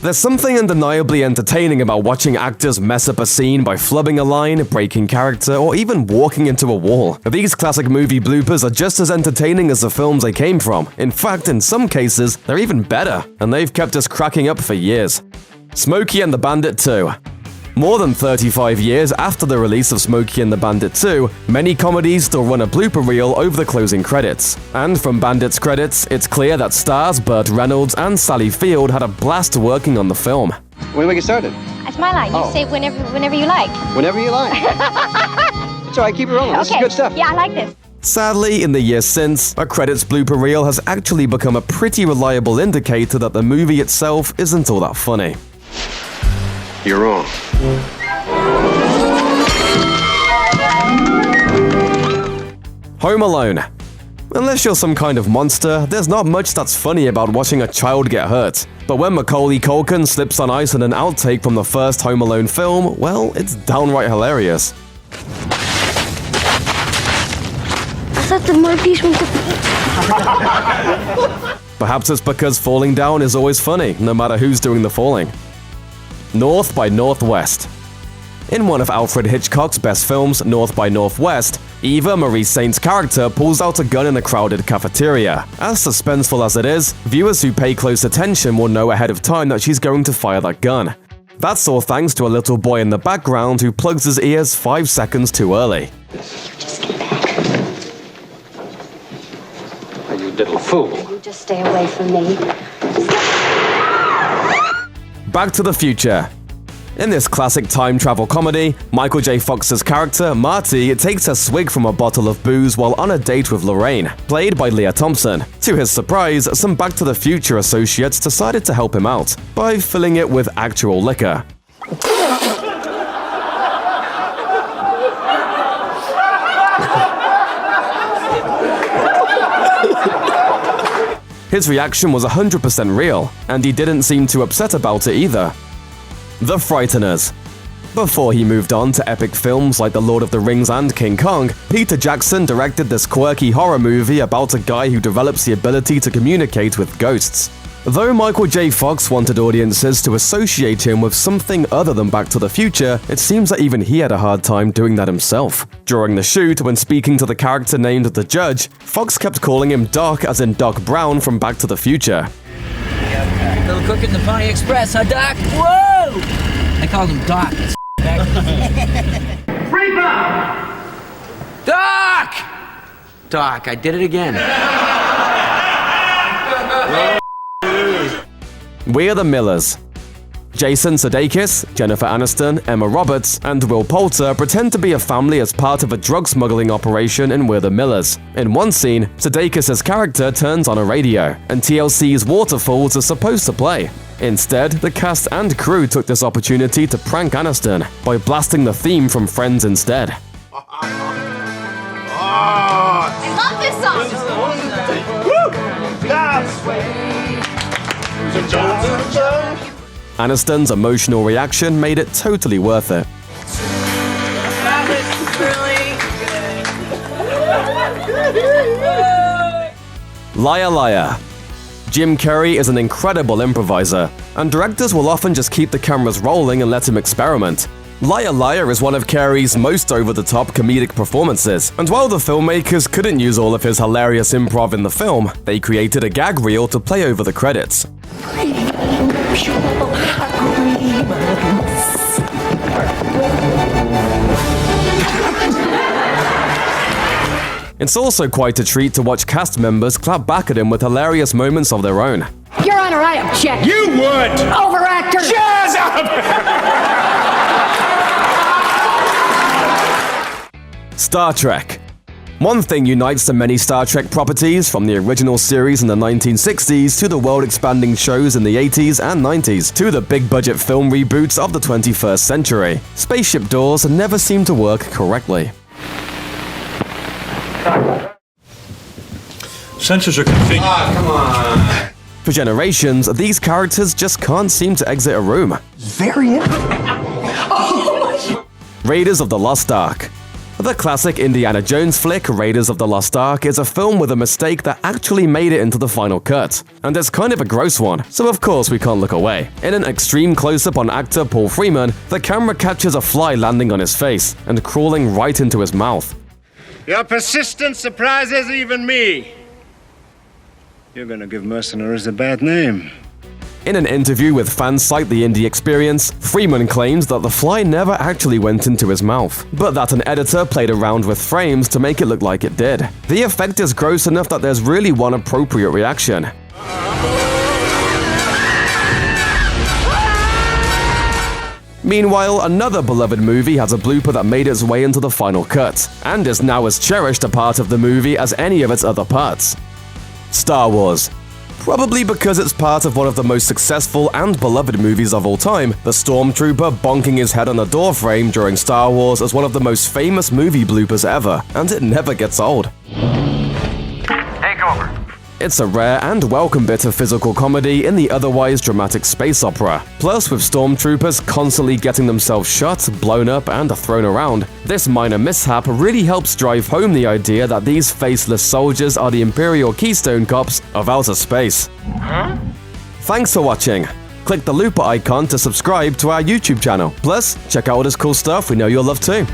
There's something undeniably entertaining about watching actors mess up a scene by flubbing a line, breaking character, or even walking into a wall. These classic movie bloopers are just as entertaining as the films they came from. In fact, in some cases, they're even better, and they've kept us cracking up for years. Smokey and the Bandit 2. More than 35 years after the release of Smokey and the Bandit 2, many comedies still run a blooper reel over the closing credits. And from Bandit's credits, it's clear that stars Burt Reynolds and Sally Field had a blast working on the film. When do we get started? It's my line. You say whenever you like. Whenever you like. It's all right, keep it rolling. This is good stuff. Yeah, I like this. Sadly, in the years since, a credits blooper reel has actually become a pretty reliable indicator that the movie itself isn't all that funny. You're wrong. Home Alone. Unless you're some kind of monster, there's not much that's funny about watching a child get hurt. But when Macaulay Culkin slips on ice in an outtake from the first Home Alone film, well, it's downright hilarious. I thought the monkeys were Perhaps it's because falling down is always funny, no matter who's doing the falling. North by Northwest. In one of Alfred Hitchcock's best films, North by Northwest, Eva Marie Saint's character pulls out a gun in a crowded cafeteria. As suspenseful as it is, viewers who pay close attention will know ahead of time that she's going to fire that gun. That's all thanks to a little boy in the background who plugs his ears 5 seconds too early. Just get back. You little fool. You just stay away from me. Back to the Future. In this classic time travel comedy, Michael J. Fox's character, Marty, takes a swig from a bottle of booze while on a date with Lorraine, played by Leah Thompson. To his surprise, some Back to the Future associates decided to help him out by filling it with actual liquor. His reaction was 100% real, and he didn't seem too upset about it either. The Frighteners. Before he moved on to epic films like The Lord of the Rings and King Kong, Peter Jackson directed this quirky horror movie about a guy who develops the ability to communicate with ghosts. Though Michael J. Fox wanted audiences to associate him with something other than Back to the Future, it seems that even he had a hard time doing that himself. During the shoot, when speaking to the character named the Judge, Fox kept calling him Doc as in Doc Brown from Back to the Future. Little cook in the Pony Express, huh, Doc? Whoa! I called him Doc. Doc! Doc, I did it again. We Are the Millers. Jason Sudeikis, Jennifer Aniston, Emma Roberts, and Will Poulter pretend to be a family as part of a drug smuggling operation in We're the Millers. In one scene, Sudeikis' character turns on a radio, and TLC's Waterfalls is supposed to play. Instead, the cast and crew took this opportunity to prank Aniston by blasting the theme from Friends instead. I love this song. Aniston's emotional reaction made it totally worth it. That was really good. Liar Liar. Jim Carrey is an incredible improviser, and directors will often just keep the cameras rolling and let him experiment. Liar Liar is one of Carey's most over-the-top comedic performances, and while the filmmakers couldn't use all of his hilarious improv in the film, they created a gag reel to play over the credits. It's also quite a treat to watch cast members clap back at him with hilarious moments of their own. Your Honor, I object. You would! Overactor! Shut up! Star Trek. One thing unites the many Star Trek properties, from the original series in the 1960s to the world-expanding shows in the 80s and 90s to the big-budget film reboots of the 21st century. Spaceship doors never seem to work correctly. Sensors are configured. Come on. For generations, these characters just can't seem to exit a room. Very interesting. Raiders of the Lost Ark. The classic Indiana Jones flick Raiders of the Lost Ark is a film with a mistake that actually made it into the final cut. And it's kind of a gross one, so of course we can't look away. In an extreme close-up on actor Paul Freeman, the camera captures a fly landing on his face and crawling right into his mouth. Your persistence surprises even me. You're gonna give mercenaries a bad name. In an interview with fan site The Indie Experience, Freeman claims that the fly never actually went into his mouth, but that an editor played around with frames to make it look like it did. The effect is gross enough that there's really one appropriate reaction. Meanwhile, another beloved movie has a blooper that made its way into the final cut, and is now as cherished a part of the movie as any of its other parts. Star Wars. Probably because it's part of one of the most successful and beloved movies of all time, the Stormtrooper bonking his head on a door frame during Star Wars is one of the most famous movie bloopers ever, and it never gets old. Take over. It's a rare and welcome bit of physical comedy in the otherwise dramatic space opera. Plus, with stormtroopers constantly getting themselves shot, blown up, and thrown around, this minor mishap really helps drive home the idea that these faceless soldiers are the Imperial Keystone Cops of outer space. Thanks for watching. Click the looper icon to subscribe to our YouTube channel. Plus, check out all this cool stuff we know you'll love too.